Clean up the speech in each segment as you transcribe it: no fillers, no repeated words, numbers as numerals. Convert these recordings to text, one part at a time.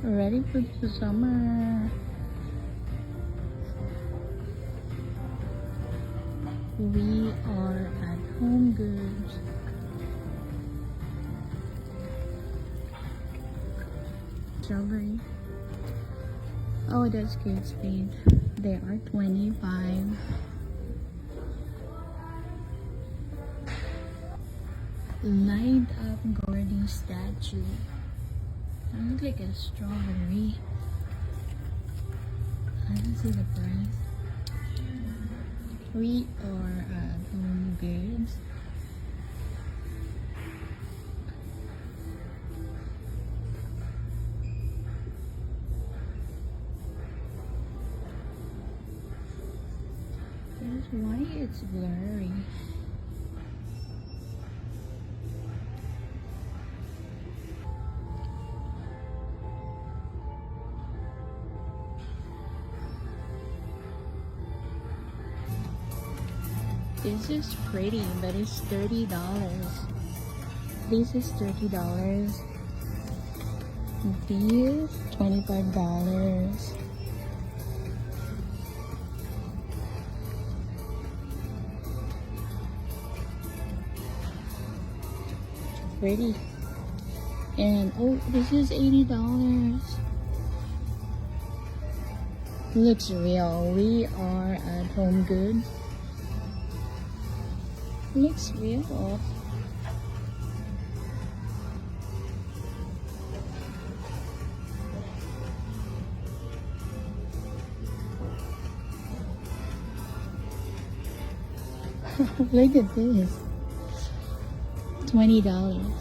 Ready for the summer. We are at Homegoods. Strawberry. Oh, that's Kate Spade. They are 25. Light up Gordy statue. That looks like a strawberry. I don't see the price. We are at Homegoods. Here's why it's blurry. This is pretty, but it's $30. This is $30. These $25. Pretty. And oh, this is $80. Looks real. We are at Homegoods. Looks real. Look at this. $20.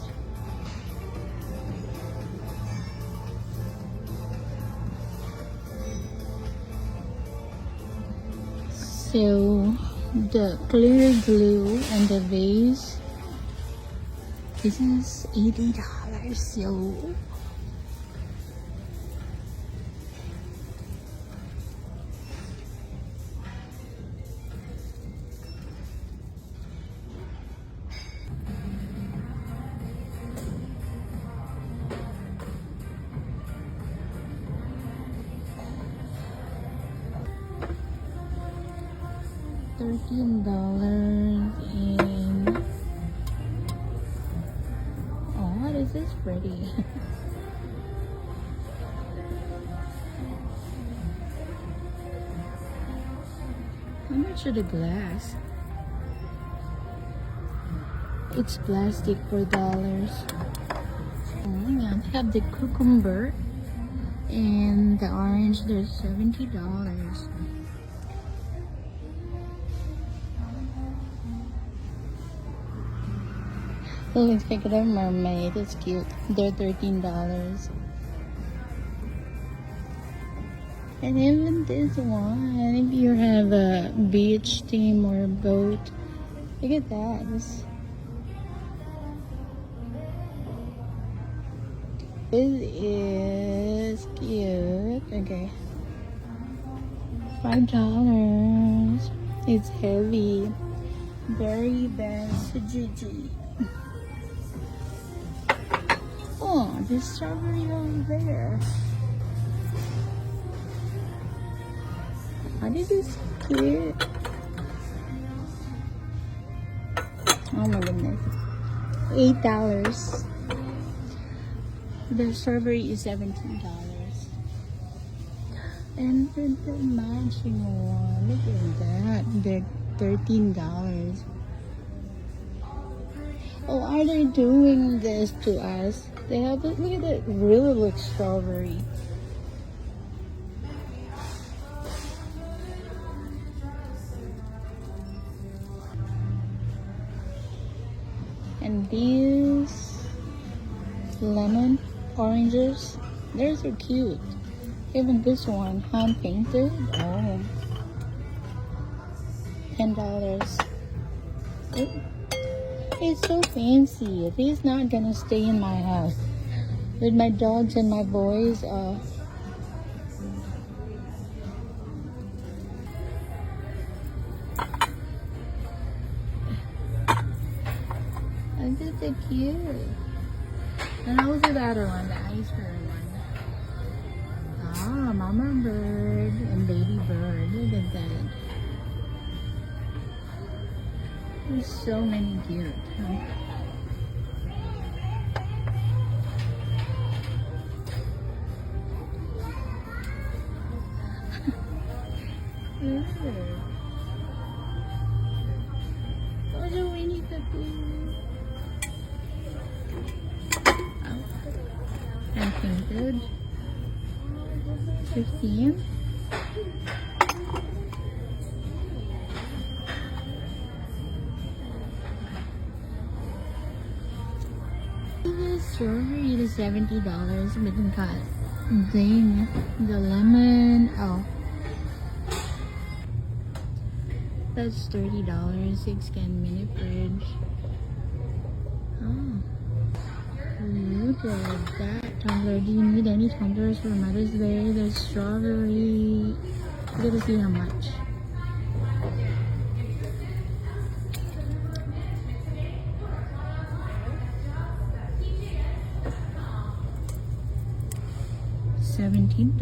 So the clear glue and the vase, this is $80. So $13 in. Oh, this is pretty. How much are the glass? It's plastic for dollars. Oh yeah, they have the cucumber and the orange. There's $70. Oh, let's pick it up, mermaid. It's cute. They're $13. And even this one, if you have a beach theme or a boat, look at that. This is cute. Okay. $5. It's heavy. Very best Gigi. Oh, this strawberry over there. Oh, this is cute. Oh my goodness. $8. The strawberry is $17. And the matching one, look at that. They're $13. Oh, are they doing this to us? They have it. Look at it. Really looks strawberry. And these lemon oranges, they're so cute. Even this one, hand painted. Oh, $10. It's so fancy. It is not gonna stay in my house. With my dogs and my boys, This is so cute. And also the other one, the ice cream one. Ah, mama bird and baby bird. Look at that. There's so many cute. Huh? Oh, the Winnie the Pooh. I think good. 15. The strawberry is $70, but it got the lemon. Oh, that's $30. 6-can mini fridge. Oh, look at that tumbler. Do you need any tumblers for Mother's Day? There's strawberry. We're gonna see how much. $17.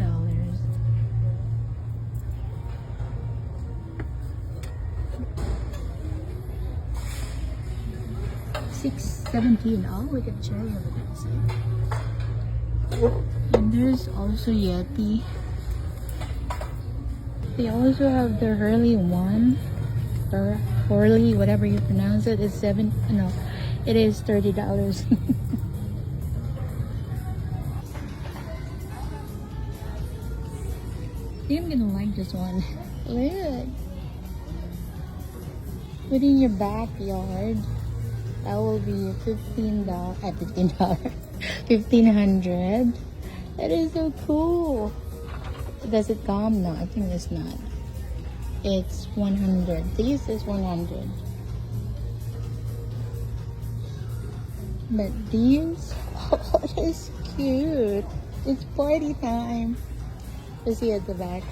$6.17. Oh, we got cherry over there. And there's also Yeti. They also have the Hurley one, or Hurley, whatever you pronounce it. It's it is $30. I think I'm gonna like this one. Look. Put in your backyard. That will be $15. $15. $1,500. That is so cool. Does it come? No, I think it's not. It's 100. This is 100. But these, oh, that is cute. It's party time. Let's see at the back.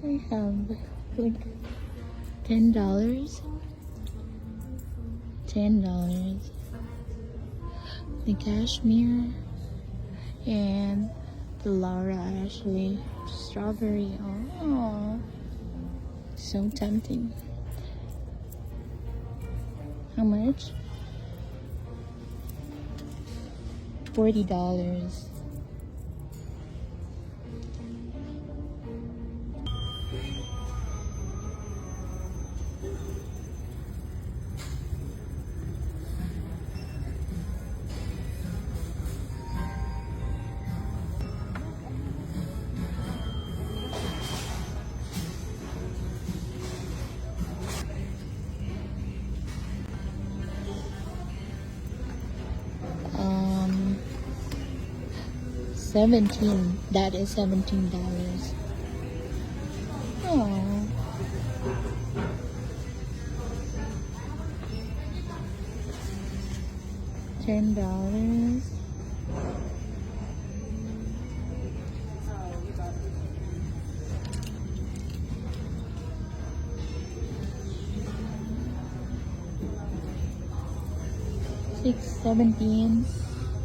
I have like $10. $10. The cashmere and the Laura Ashley strawberry. Oh, so tempting. How much? $40. $17. That is $17. Oh. $10.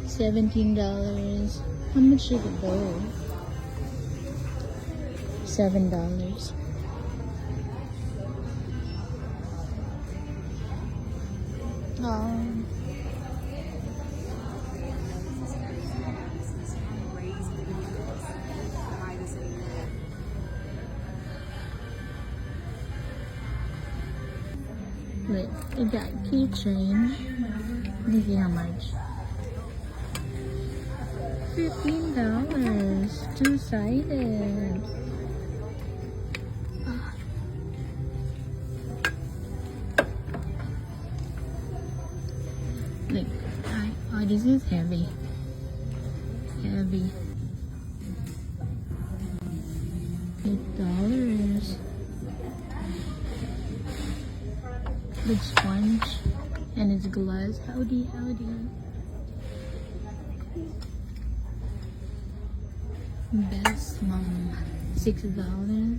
$17. How much did it go? $7. Wait, it got keychain. Let me see how much. $15. Two-sided. Look, oh, this is heavy. Heavy. $8. With sponge and it's glass. Howdy. Best mom. $6.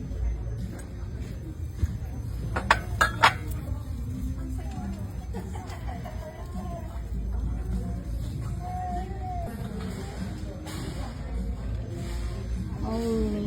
Holy.